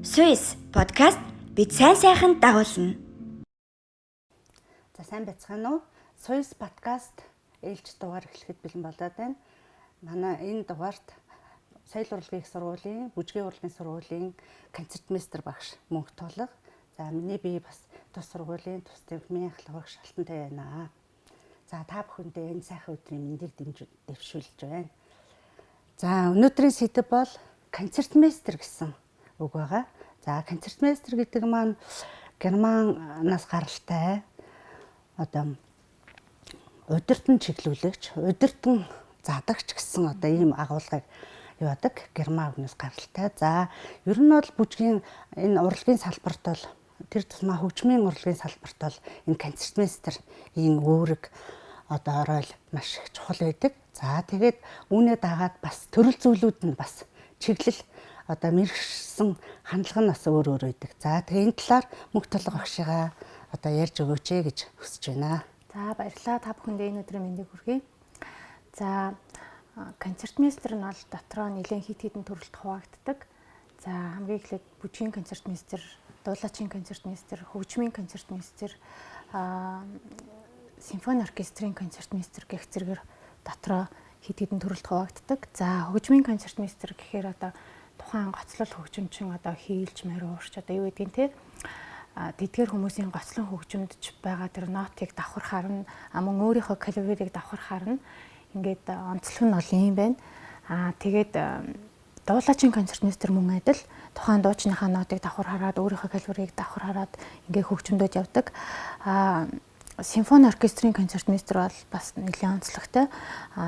Swiss podcast бид сайн дагуулна. За сайн байцгаана уу? Swiss podcast ээлж дугаар эхлэхэд бэлэн болоод байна. Манай энэ дугаарт соёл урлагийн их сургуулийн, бүжгийн урлагийн сургуулийн концертмейстер багш Мөнх Тулга. За миний бие бас тус сургуулийн тус төвхмийн ахлах багш Алтантай байна. За та бүхэндээ энэ сайхан өдрийн мэндийг дэвшүүлж байна. За өнөөдрийн сэдэв бол концертмейстер гэсэн үг байгаа. За концертмейстер гэдэг маань Германаас гаралтай удирдан чиглүүлэгч, удирдан задагч гэсэн ийм агуулгыг явуудаг Герман үгнээс гаралтай. За ер нь бол бүжгийн энэ урлагийн салбарт бол тэр тусмаа хөгжмийн урлагийн салбарт бол энэ концертмейстер ийм үүрэг рооль маш их чухал байдаг. За тэгээд үүнээ дагаад бас төрөл зүйлүүд нь бас чиглэл мэрэгсэн хандлага нь бас өөр байдаг. За тэгээ энэ талаар Мөнх Тулга багшигаа ярьж өгөөч гэж хүсэж байна. За баярлалаа. Та бүхэндээ энэ өдрийн мэндийг хүргэе. За концертмейстер нь бол дотроо нэлээд хит хитэн төрөлд хуваагддаг. За хамгийн эхлээд бүжгийн концертмейстер, дуулаачийн концертмейстер, хөгжмийн концертмейстер, симфони оркестрийн концертмейстер гэх зэргээр дотроо хит хитэн төрөлд хуваагддаг. За хөгжмийн концертмейстер гэхээр тухайн гоцлол хөгжимчин хийлж мариурч юу гэдгийг те тэдгээр хүмүүсийн гоцлон хөгжимдж байгаа тэр нотыг давхархаар нь мөн өөрийнхөө калибрыг давхархаар нь ингээд онцлог нь бол юм байна. Тэгээд дуулаачийн концертмейстер мөн адил тухайн дуучныхаа нотыг давхар хараад өөрийнхөө калибрыг давхар хараад ингээд хөгжмөдөж явдаг. Симфони оркестрийн концертмейстер бол бас нэлээд онцлогтой.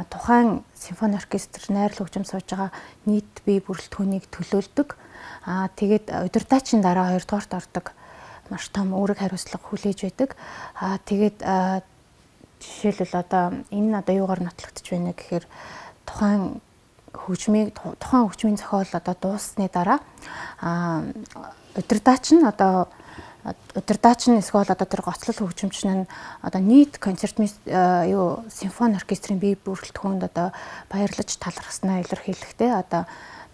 Тухайн симфони оркестр найрал хөгжим сууж байгаа нийт бие бүрэлдэхүүнийг төлөөлдөг. Тэгээд удирдаачийн дараа 2 дугаарт ордог маш том үүрэг хариуцлага хүлээж байдаг. Тэгээд жишээлбэл энэ юугаар нотлогдож байна гэхээр тухайн хөгжмийн зохиол дууссаны дараа удирдаач нь эсвэл тэр гоцлол хөгжимчин нь нийт концертмейстер симфони оркестрийн бие бүрэлдэхүүнд баярлаж талархснаа илэрхийлэхдээ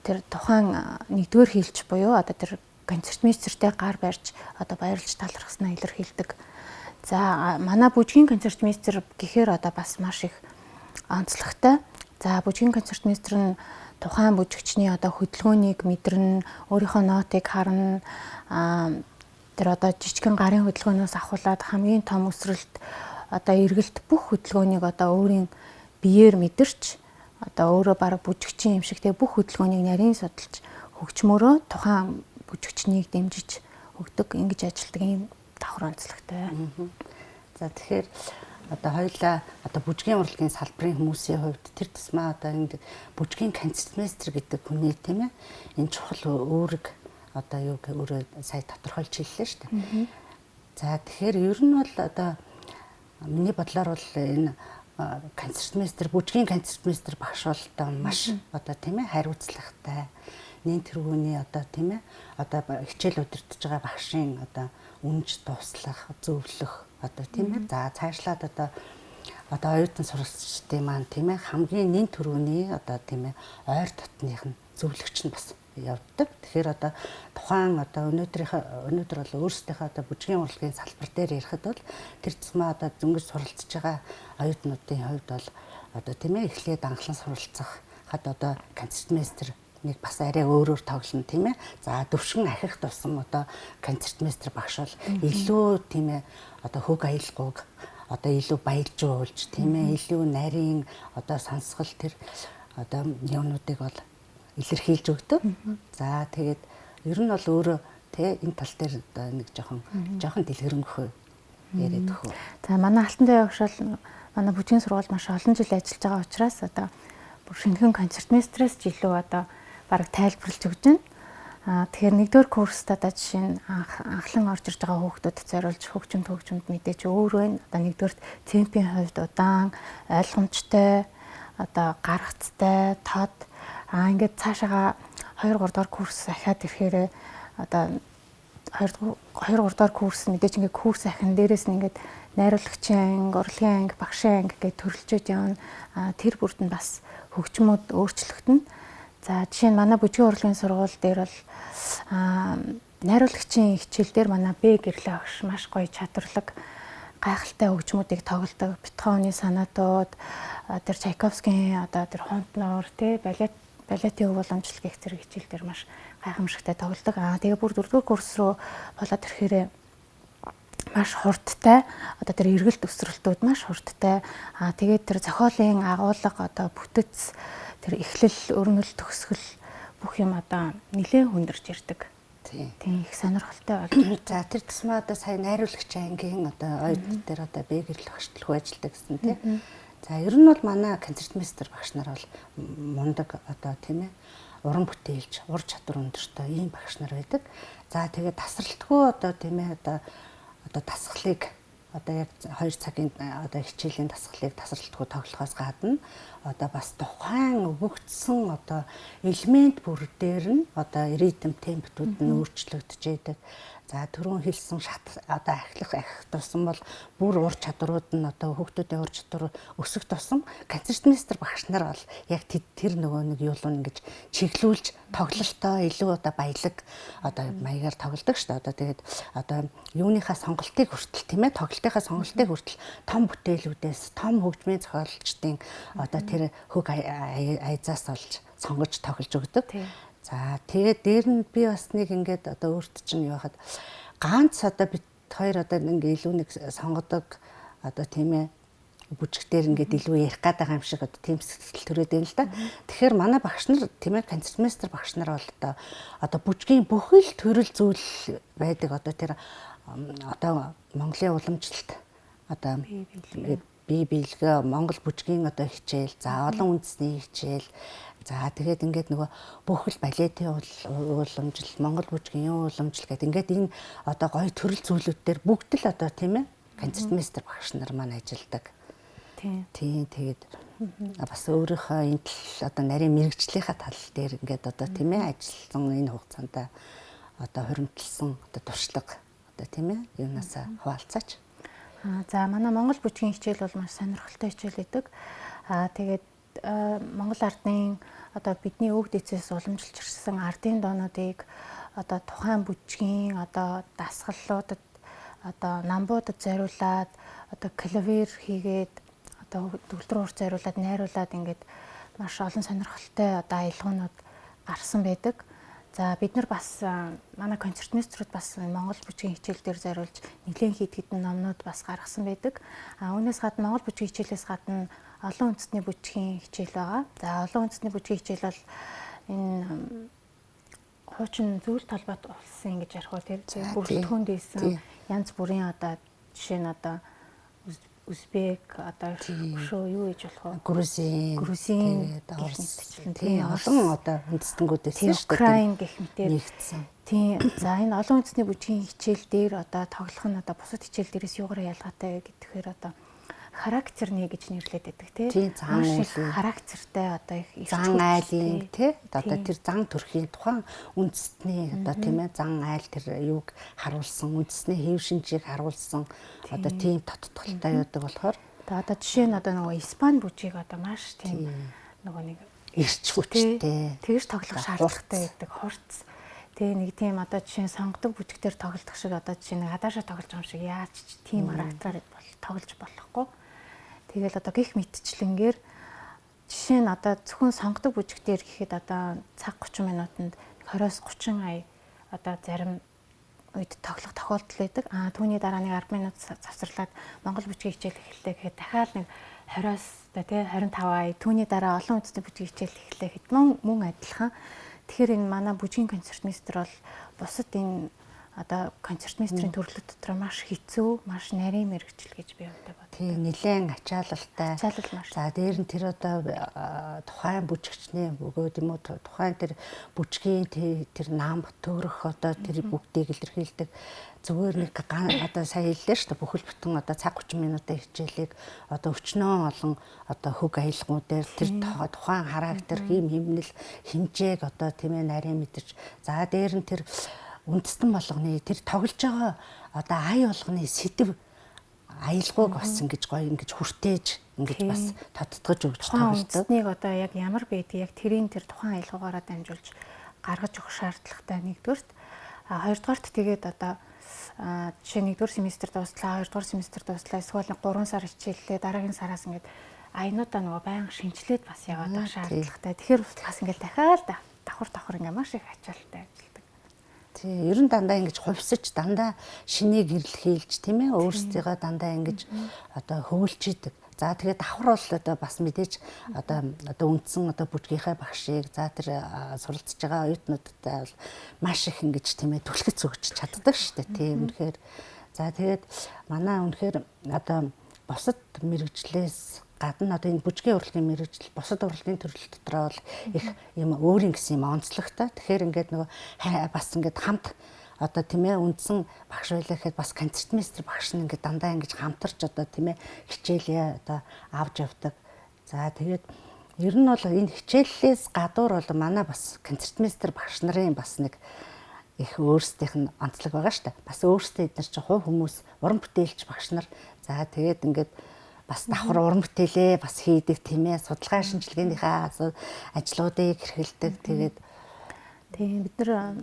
тэр тухайн нэгдүгээр хийлч буюу тэр концертмейстертэй гар барьж баярлаж талархснаа илэрхийлдэг. За манай бүжгийн концертмейстер гэхээр бас маш их онцлогтой. За бүжгийн концертмейстер нь тухайн бүжигчний хөдөлгөөнийг мэдэрнэ, өөрийнхөө нотыг харна, тэр жижигхэн гарын хөдөлгөөнөөс ахуулаад хамгийн том өсрэлт эргэлт бүх хөдөлгөөнийг өөрийн биеэр мэдэрч өөрөө бараг бүжигчин юм шиг тэгээ бүх хөдөлгөөнийг нарийн судалж хөгжмөөрөө тухайн бүжигчнийг дэмжиж өгдөг ингэж ажилладаг юм давхар онцлогтой. За тэгэхээр хоёулаа бүжгийн урлагийн салбарын хүмүүсийн хувьд тэр тусмаа ингэ бүжгийн концертмейстер гэдэг хүний тийм ээ энэ чухал үүрэг юу гэх өөрөө сая тодорхойлж хэллээ шүү дээ. За тэгэхээр ер нь бол миний бодлоор бол энэ концертмейстер, бүжгийн концертмейстер багш бол маш тийм ээ хариуцлагатай. Нэн тэргүүний тийм ээ хичээл удирдах байгаа багшийн үнж туслах, зөвлөх тийм ээ. За цаашлаад оюутан сурагчдын маань тийм ээ хамгийн нэн тэргүүний тийм ээ ойр дотных нь зөвлөгч нь бас явдаг. Тэгэхээр тухайн өнөөдөр бол өөрсдийнхөө бүжгийн урлагийн салбар дээр ярихад бол тэр тусмаа зөнгөж суралцж байгаа оюутнуудын хувьд бол тийм ээ эхлээд анхлан суралцах концертмейстер нэг бас арай өөрөөр тоглоно тийм ээ. За дөвшин ахих тусам концертмейстер багш бол илүү тийм ээ хөг аялгауг илүү баялжуулж тийм ээ илүү нарийн сонсгол тэр юмнуудыг бол илэрхийлж өгдөг. За тэгээд ер нь бол өөрөө энэ тал дээр нэг жоохон дэлгэрэнгүй яриад өгөх. За манай Алтантай багш бол манай бүжгийн сургуульд маш олон жил ажиллаж байгаа учраас бүр шинэхэн концертмейстерээс ч илүү бараг тайлбарлаж өгч байна. Тэгэхээр нэгдүгээр курстаа жишээ нь анхлан орж ирж байгаа хүүхдүүдэд зориулж хөгжимд мэдээж өөр байна. Нэгдүгээр темпийн хувьд удаан, ойлгомжтой, гаргацтай, тод ингээд цаашаага 2 3 дугаар курс ахаад ирэхээр 2 3 дугаар курс мэдээж ингээд курс ахин дээрээс нь ингээд найруулагчийн анги, урлагийн анги, багшийн анги гэж төрөлжөөд явна. Тэр бүрд нь бас хөгжмөд өөрчлөгдөнө. За жишээ нь манай бүжгийн урлагийн сургууль дээр бол найруулагчийн хичээл дээр манай Б гэрлээ багш маш гоё чадварлаг гайхалтай хөгжмүүдийг тоглодог. Бетховены сонатууд, тэр Чайковскийн одоо тэр хонтноор тий балетын өв уламжлал гэх зэрэг хичээл дээр маш гайхамшигтай тоглодог. Тэгээ бүр 4-р курс руу болоод ирэхээр маш хурдтай одоо тэр эргэлт өсрэлтүүд маш хурдтай. Тэгээд тэр зохиолын агуулга одоо бүтэц тэр эхлэл, өрнөл, төгсгөл бүх юм одоо нэлээд хүндэрч ирдэг. Тийм их сонирхолтой болж. За тэр тусмаа одоо сая найруулагч ангийн одоо ойд дээр одоо Б гэрэл багшлах ажилладаг гэсэн тийм. За ер нь бол манай концертмейстер багш нар бол мундаг одоо тийм ээ уран бүтээлч, ур чадвар өндөртэй ийм багш нар байдаг. За тэгээд тасралтгүй одоо тийм ээ одоо дасгалыг одоо яг 2 цагийн одоо хичээлийн дасгалыг тасралтгүй тоглохоос гадна одоо бас тухайн өвөгдсөн одоо элемент бүр дээр нь одоо ритм темпүүд нь өөрчлөгдөж идэг. За түрүүн хэлсэн шат одоо ахих тусам бол бүр ур чадварууд нь одоо хүүхдүүдийн ур чадвар өсөх тусам концертмейстер багш нар бол яг тэр нөгөө нэг юулын ингэж чиглүүлж тоглолтоо илүү одоо баялаг одоо маягаар тоглодог шүү дээ. Одоо тэгээд одоо юуныхаа сонголтыг хүртэл тийм ээ тоглолтынхаа сонголтыг хүртэл том бүтээлүүдээс том хөгжмийн зохиолчдын одоо тэр хөг айзаас олж сонгож тоглож өгдөг. За тэгээд дээр нь би бас нэг ингээд одоо өөрт чинь юу хаад ганц одоо бид хоёр одоо ингээ илүү нэг сонгодог одоо тийм ээ бүжигтэр ингээд илүү ярих гэдэг юм шиг одоо тийм сэтгэл төрөөд байна л да. Тэгэхээр манай багш нар тийм ээ концертмейстер багш нар бол одоо бүжгийн бүхэл төрөл зүйл байдаг одоо тэр одоо Монголын уламжлалт одоо бие биелгээ Монгол бүжгийн одоо хичээл за олон үндэсний хичээл за тэгээд ингээд нөгөө бүхэл балетын уламжлал Монгол бүжгийн уламжлал гэдэг ингээд энэ одоо гоё төрөл зүйлүүд дээр бүгд л одоо тийм ээ концертмейстер багш нар маань ажилладаг. Тийм тэгээд бас өөрийнхөө энэ тал одоо нарийн мэрэгжлийнхаа тал дээр ингээд одоо тийм ээ ажилласан энэ хугацаанд одоо хуримтлсан одоо туршлага одоо тийм ээ юунаасаа хуваалцаач. За манай Монгол бүжгийн хичээл бол маш сонирхолтой хичээл байдаг. Тэгээд Монгол ардын одоо бидний өвөг дэцээс уламжилж ирсэн ардын доонуудыг одоо тухайн бүжгийн одоо дасгаллуудад одоо намбуудад зориулаад одоо клавир хийгээд одоо төгөлдөр урт зориулаад найруулад ингээд маш олон сонирхолтой одоо аялгуунууд гарсан байдаг. За бид нар бас манай концертмейстерүүд бас Монгол бүжгийн хичээл дээр зориулж нэлээд хэд хэдэн номнууд бас гаргасан байдаг. Үүнээс гадна Монгол бүжгийн хичээлээс гадна олон үндэсний бүжгийн хичээл байгаа. За олон үндэсний бүжгийн хичээл бол энэ хуучин зөвлөлт холбоот улсын гэж ярих уу тэр бүрэлдэхүүнд ийсэн янз бүрийн одоо жишээ нь одоо Узбек одоо өшөө юу гэж болох вэ? Грузин тийм олон одоо үндэстнүүдээс шүү дээ. Украин гэх мэтээр нэгдсэн. Тийм. За энэ олон үндэсний бүжгийн хичээл дээр одоо тоглох нь одоо бусад хичээл дээрээс юугаараа ялгаатай гэхээр одоо характерны гэж нэрлэдэг байдаг тийм зан үйл характертай одоо их зан айлын тийм одоо тэр зан төрхийн тухайн үндэстний одоо тийм ээ зан айл тэр юуг харуулсан үндэсний хэв шинжийг харуулсан одоо тийм тодтолтой байдаг болохоор одоо жишээ нь одоо нөгөө Испани бүжийг одоо маш тийм нөгөө нэг эрч хүчтэй тэгж тоглох шаардлагатай байдаг хурц тэгээ нэг тийм одоо жишээ сонгодог бүжигтэр тоглох шиг одоо жишээ нэг хадаашаа тоглож байгаа юм шиг яаж тийм характераар тоглож болохгүй. Тэгэл одоо гих мэтчлэнгээр жишээ нь одоо зөвхөн сонгодог бүжигтэр гэхэд одоо цаг 30 минутанд 20-30 ая одоо зарим үед тоглох тохиолдол байдаг. Түүний дараа нэг 10 минут завсарлаад Монгол бүжгийн хичээл эхэллээ гэхэд дахиад нэг 20-с тий 25 ая түүний дараа олон үндэсний бүжгийн хичээл эхэллээ гэхэд мөн адилхан. Тэгэхээр энэ манай бүжгийн концертмейстер бол бусад энэ одоо концертмейстерийн төрлөд дотор маш хэцүү, маш нарийн мэрэгчл гэж би боддог. Тийм нэлээд ачаалалтай. Ачаалал маш. За дээр нь тэр одоо тухайн бүжигчний бөгөөд юм уу тухайн тэр бүжгийн тэр нам төөрөх одоо тэр бүгдийг илэрхийлдэг. Зүгээр нэг одоо сая хэллээ шүү дээ бүхэл бүтэн одоо цаг 30 минутын хичээлийг одоо өчнөө олон одоо хөг аялгууд дээр тэр тухайн характер хэмнэл хэмжээг одоо тийм ээ нарийн мэдэрч за дээр нь тэр үндэстэн болгоны тэр тоглож байгаа одоо ая болгоны сэдв аялгүйг бас ингэж гоё ингэж хүртээж ингэж бас тодтгож өгч Тухайн тоглодог. үндэснийг одоо яг ямар байдгийг яг тэрийн тэр тухайн аялгаагаар дамжуулж гаргаж өгөх шаардлагатай нэгдүгээрт. Хоёрдугаарт тэгээд одоо жишээ нэгдүгээр семестр дуслаа, хоёрдугаар семестр дуслаа, эсвэл 3 сар хичээллээ, дараагийн сараас ингээд аянуудаа нөгөө байнга шинжилээд бас яваад байх шаардлагатай. Тэгэхээр бас ингээд дахиад давхар ингээд маш их ачаалттай ажилладаг. Тий, ер нь дандаа ингэж хувьсаж, дандаа шинийг гэрэл хийлж тийм ээ, өөрсдийгөө дандаа ингэж одоо хөвөлж идэг. За тэгээд давхар бол одоо бас мэдээж одоо үндсэн одоо бүжгийнхаа багшийг за тэр суралцж байгаа оюутнуудтай бол маш их ингэж тийм ээ түлхэц өгч чаддаг шүү дээ. Тийм үнэхээр. За тэгээд манай үнэхээр одоо бусад мэрэгжлээс гадна одоо энэ бүжгийн урлагийн мэрэгжил бусад урлагийн төрөл дотроо бол их юм өөрийн гэсэн юм онцлогтой. Тэгэхээр ингээд нөгөө бас ингээд хамт одоо тийм ээ үндсэн багш байлаа гэхэд бас концертмейстер багш нь ингээд дандаа ингэж хамтарч одоо тийм ээ хичээлээ одоо авч явдаг. За тэгээд ер нь бол энэ хичээллээс гадуур бол манай бас концертмейстер багш нарын бас нэг их өөрсдийнх нь онцлог байгаа шүү дээ. Бас өөрсдөө эдгээр чинь хувь хүмүүс уран бүтээлч багш нар. За тэгээд ингээд бас давхар уран бүтээлээ бас хийдэг тийм ээ судалгаа шинжилгээнийхээ ажлуудыг эрхэлдэг. Тэгээд тийм бид нар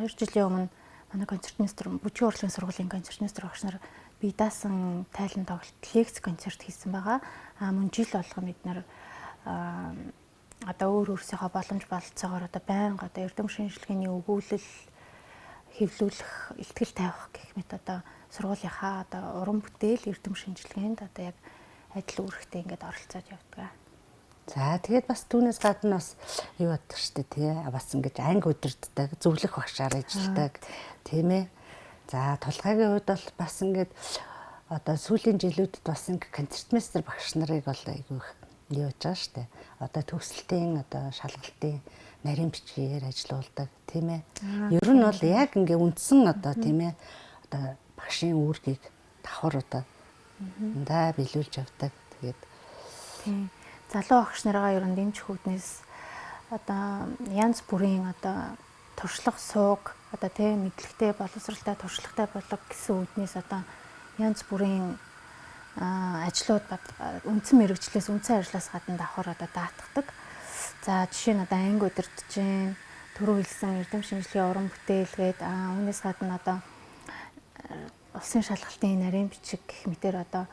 2 жилийн өмнө манай концертмейстер бүжгийн урлагийн сургуулийн концертмейстер багш нар бие даасан тайлан тоглолт лекц концерт хийсэн байгаа. Мөн жил болгон бид нар одоо өөрсдийнхөө боломж бололцоогоор одоо байнга одоо эрдэм шинжилгээний өгүүлэл хэвлүүлэх, ихтгэл тавих гэх мэт одоо сургуулийнхаа одоо уран бүтээл эрдэм шинжилгээнд одоо яг ажил үүрэгтэй ингээд оролцоод явдаг. За тэгээд бас түүнээс гадна бас юу боддог штэ тий бас ингэж анги удирддаг, зөвлөх багшаар ажилладаг тийм ээ. За тулгайгийн хувьд бол бас ингээд одоо сүүлийн жилүүдэд бас ингэ концертмейстер багш нарыг бол айгүй их юу яаж байгаа штэ. Одоо төгсөлтийн одоо шалгалтын нарийн бичгээр ажилуулдаг тийм ээ. Ер нь бол яг ингээ үндсэн одоо тийм ээ одоо багшийн үүргийг давхар одоо даа биелүүлж явдаг. Тэгээд тийм залуу багш нараа ер нь дэмж хөгднөөс одоо янз бүрийн одоо туршлага сууг одоо тийм мэдлэгтэй боловсралтай туршлагатай болог гэсэн үднээс одоо янз бүрийн ажлууд үндсэн мэрэгчлээс үндсэн ажлаас гадна давхар одоо даатгадаг. За жишээ нь одоо анги удирдах чинь түрүү хэлсэн эрдэм шинжилгээ уран бүтээлгээд үүнээс гадна одоо улсын шалгалтын нарийн бичиг гэх мэтэр одоо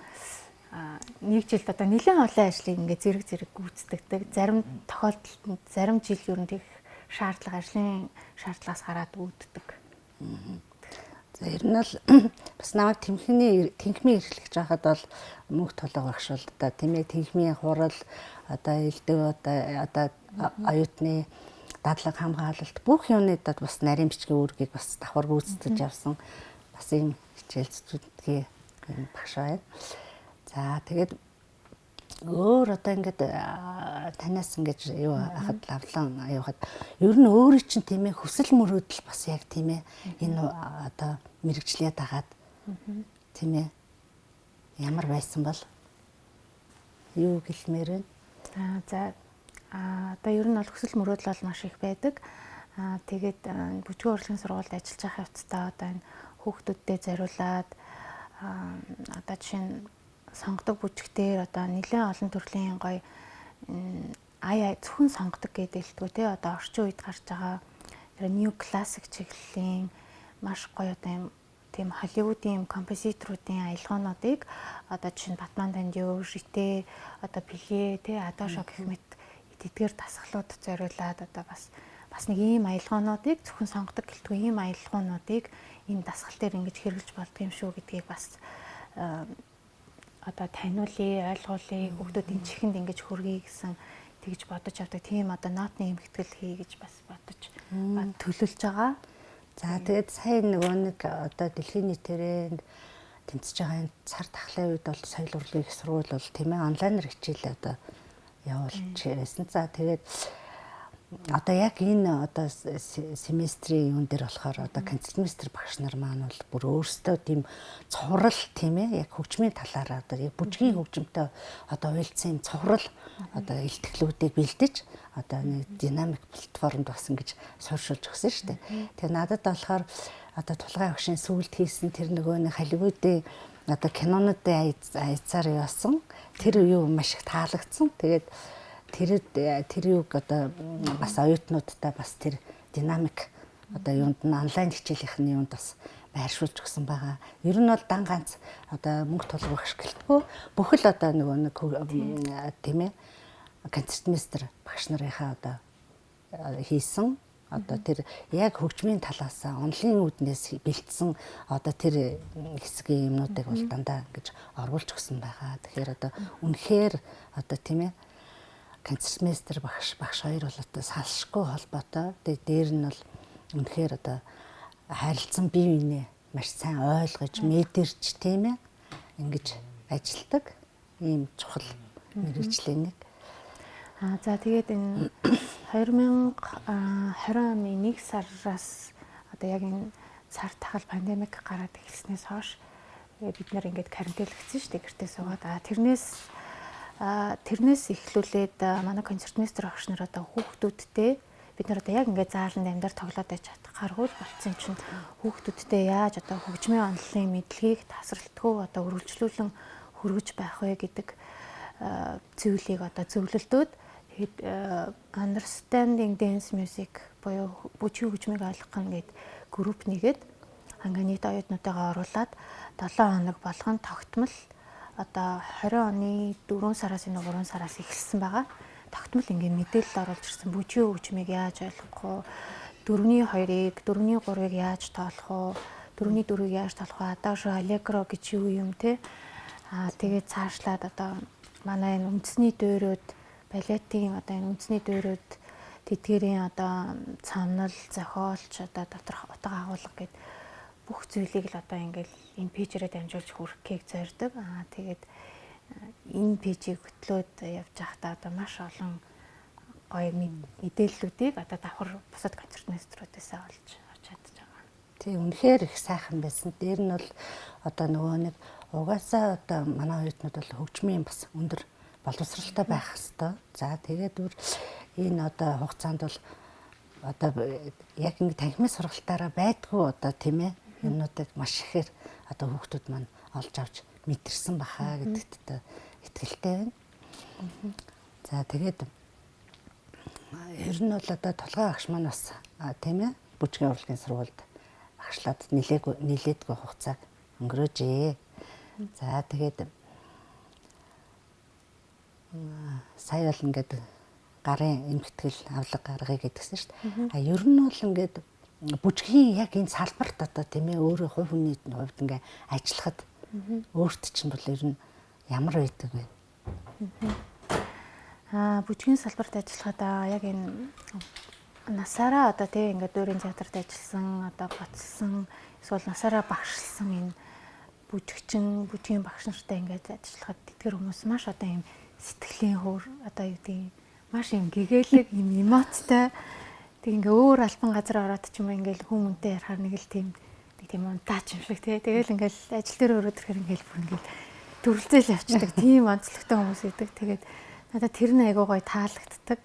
нэг жилд одоо нэлээд олон ажлыг ингээ зэрэг гүйцэтгэдэг. Зарим тохиолдолд зарим жил ер нь их шаардлага ажлын шаардлагаас хараад үүддэг. за ер нь бол бас намайг тэнхмийн эрхлэгч байхад бол мөнх толгой багш бол одоо тийм ээ тэнхмийн хурал одоо элдв одоо оюутны дадлаг хамгаалалт бүх юмнууд бас нарийн бичгийн үүргийг бас давхар гүйцэтгэж явсан бас ийм хичээл зүтгий багш байна. За тэгээд өөр одоо ингээд танаас ингэж юу хахад лавлан явахад ер нь өөрийн чинь тийм ээ хүсэл мөрөөдөл бас яг тийм ээ энэ одоо мэрэгчлээ дагаад тийм ээ ямар байсан бол юу гэлмээр вэ? За одоо ер нь бол хүсэл мөрөөдөл бол маш их байдаг. Тэгээд бүжгийн урлагийн сургуульд ажиллаж байх явцдаа одоо энэ хүүхдүүдтэй зориулаад одоо жишээ нь сонгодог бүжигтэр одоо нэлээд олон төрлийн гоё зөвхөн сонгодог гэдэг хэлтгүү те одоо орчин үед гарч байгаа тэр new classic чиглэлийн маш гоё одоо тийм Холливуудын композиторуудын аялгаануудыг одоо жишээ нь Батман Дандио, Рите, одоо Пиле те Адошо гэх мэт эдгээр дасгалууд зориулаад одоо бас нэг ийм аялгаануудыг зөвхөн сонгодог гэлтгүй ийм аялгаануудыг энэ дасгал дээр ингэж хэрэглэж болдго юм шүү гэдгийг бас одоо таниулъя, ойлгуулъя, хүүхдүүдийн чихэнд ингэж хүргэе гэсэн тэгж бодож авдаг. Тийм одоо нотны эмхтгэл хий гэж бас бодож төлөвлөж байгаа. За тэгээд сайн нөгөө нэг одоо дэлхийн нийтээрээ тэмцэж байгаа энэ цар тахлын үед бол соёл урлагийн их сургууль бол тийм ээ онлайнаар хичээлээ одоо явуулж байсан. За тэгээд одоо яг энэ одоо семестрийн юун дээр болохоор одоо концертмейстер багш нар маань бол бүр өөрсдөө тийм цуврал тийм ээ яг хөгжмийн талаараа одоо яг бүжгийн хөгжмөнтэй одоо уялдсан цуврал одоо илтгэлүүдийг бэлдэж одоо нэг динамик платформд бас ингэж суурьшуулж өгсөн шүү дээ. Тэгээ надад болохоор одоо тулгай багшийн сүүлд хийсэн тэр нөгөө нэг Холливуудын одоо кинонуудын аяцаар явсан. Тэр юу маш их таалагдсан. Тэгээд тэр юг одоо бас оюутнуудтай бас тэр динамик одоо юунд нь онлайн хичээлийнхний юунд бас байршуулж өгсөн байгаа. Ер нь бол дан ганц одоо мөнгө тулгуур ашиглахгүй бүхэл одоо нэг тийм ээ концертмейстер багш нарынхаа одоо хийсэн одоо тэр яг хөгжмийн талаас онлын үүднээс бэлдсэн одоо тэр хэсгийн юмнуудыг бол дандаа ингэж оруулж өгсөн байгаа. Тэгэхээр одоо үнэхээр одоо тийм ээ концертмейстер багш хоёр бол одоо салшгүй холбоотой. Тэгээд дээр нь бол үнэхээр одоо харилцан бие биенээ маш сайн ойлгож мэдэрч тийм ээ ингэж ажилтдаг ийм чухал мэргэжлийн нэг. За тэгээд энэ 2020 оны 1 сараас одоо яг энэ сар тахал пандемик гараад эхэлснээс хойш бид нэр ингээд карантинлэгдсэн шүү дээ гэртээ суугаад. Тэрнээс эхлүүлээд манай концертмейстер багш нар одоо хүүхдүүдтэй бид нар одоо яг ингээд зааланд амьдар тоглоод байж чадхааргүй болцсон чинь хүүхдүүдтэй яаж одоо хөгжмийн онолын мэдлэгийг тасралтгүй одоо үргэлжлүүлэн хөргөж байх вэ гэдэг зүйлийг одоо зөвлөлдөөд тэгэд understanding dance music буюу бүжгийн хөгжмийг ойлгох гэдэг групп нэгээд ангаа нийт оюутнуудаа оруулаад 7 хоног болгон тогтмол одоо 20 оны 4 сараас энэ 3 сараас эхэлсэн байгаа. Тогтмол ингээд мэдээлэл оруулж ирсэн бүжгийн хөгжмийг яаж ойлгох вэ? 4-ний 2-ыг, 4-ний 3-ыг яаж тоолох вэ? 4-ний 4-ыг яаж тоолох вэ? Adagio, allegro гэж юу юм те? Тэгээд цаашлаад одоо манай энэ үндэсний дөөрөөд балетын одоо энэ үндэсний дөөрөөд тэтгэрийн одоо цамнал, зохиолч одоо доторх утга агуулга гэд бүх зүйлийг л одоо ингээл энэ пэйжээрээ дамжуулж хүргэхийг зорддог. Тэгээд энэ пэйжийг хөтлөөд явж байхдаа одоо маш олон гоё мэдээллүүдийг одоо давхар бусад концертмейстерүүдээс олж чадж байгаа. Тийм үнэхээр их сайхан байсан. Дээр нь бол одоо нөгөө нэг угаасаа одоо манай оюутнууд бол хөгжмийн бас өндөр боловсралтай байх хэвээр. За тэгээд энэ одоо хугацаанд бол одоо яг ингэ танхимын сургалтаараа байдгүй одоо тийм ээ юмнуудыг маш ихээр одоо хүүхдүүд маань олж авч мэдэрсэн бахаа гэдэгт одоо итгэлтэй байна. За тэгээд ер нь бол одоо толгой багш маань бас тийм ээ бүжгийн урлагийн сургуульд багшлаад нилээдгүй хугацаа өнгөрөөжээ. За тэгээд сая бол ингээд гарын эмхтгэл авлага гаргая гэдгсэн шүү дээ. Ер нь бол ингээд бүжгийн яг энэ салбарт одоо тийм ээ өөрөө хувь хүний хувьд ингээд ажиллахад өөрт чинь бол ер нь ямар байдаг вэ? Бүжгийн салбарт ажиллахад яг энэ насаараа одоо тийм ингээд дөрийн театрт ажилласан, одоо гоцсон, эсвэл насаараа багшлсан энэ бүжгийн багш нартай ингээд ажиллахад тэтгэр хүмүүс маш одоо юм сэтгэлийн хөөр одоо юу гэдэг маш юм гэгээлэг юм эмоцтой тэг ингээ өөр албан газар ороод ч юм ингээл хүмүүнтэй ярахаар нэг л тийм унтаач юм шиг тий. Тэгэл ингээл ажил дээр өрөөд ирэхээр ингээл бүр ингээл дүрлзэл явчихдаг тийм онцлогтой хүмүүс идэг. Тэгээд надад тэр нь айгуу гоё таалагддаг.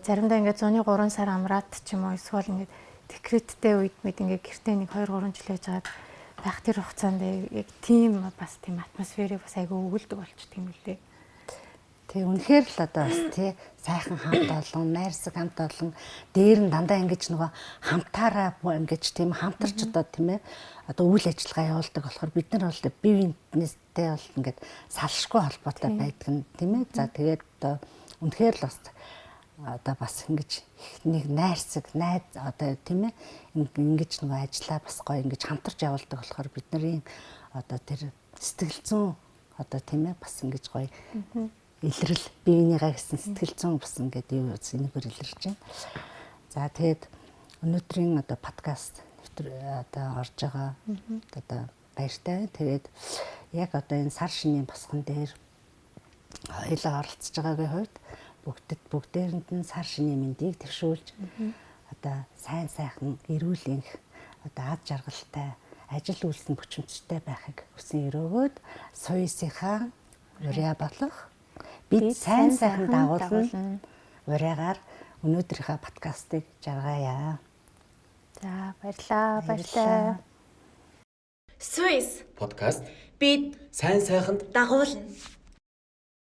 Заримдаа ингээд зуны 3 сар амраад ч юм уу эсвэл ингээд декреттэй үед мэд ингээд гэртээ нэг 2-3 жил байж байгаад байх тэр хугацаанд яг тийм бас тийм атмосферыг бас айгуу өгүүлдэг болчих тийм үлээ. Тэгээ үнэхээр л одоо бас тий сайхан хамт олон, найрсаг хамт олон дээр нь дандаа ингэж нөгөө хамтаараа ингэж тийм хамтарч одоо тийм ээ одоо үйл ажиллагаа явуулдаг болохоор бид нар бол бие биенээстэй бол ингээд салшгүй холбоотой байдаг нь тийм ээ. За тэгээд одоо үнэхээр л бас одоо бас ингэж нэг найрсаг найз одоо тийм ээ ингэж нөгөө ажиллаа бас гоё ингэж хамтарч явуулдаг болохоор бидний одоо тэр сэтгэл зүйн одоо тийм ээ бас ингэж гоё илрэл биенийгаа гэсэн сэтгэл зүйн бас ингээд юу энийг илэрч байна. За тэгээд өнөөдрийн одоо подкаст одоо орж байгаа одоо баяртай. Тэгээд яг одоо энэ сар шинийн босгон дээр хоёулаа оролцож байгаагийн хувьд бүгдээрэнд нь сар шинийн мэндийг төвшүүлж одоо сайн сайхан эрүүл энх одоо ад жаргалтай ажил үйлсэн бүчимчтэй байхыг хүсэн өрөөгөөд суйсынхаа урья болох бид сайн сайхан дагуулна урьягаар өнөөдрийнхөө подкастыг жаргая. За баярлалаа. Swiss подкаст Бид сайн сайханд дагуулна.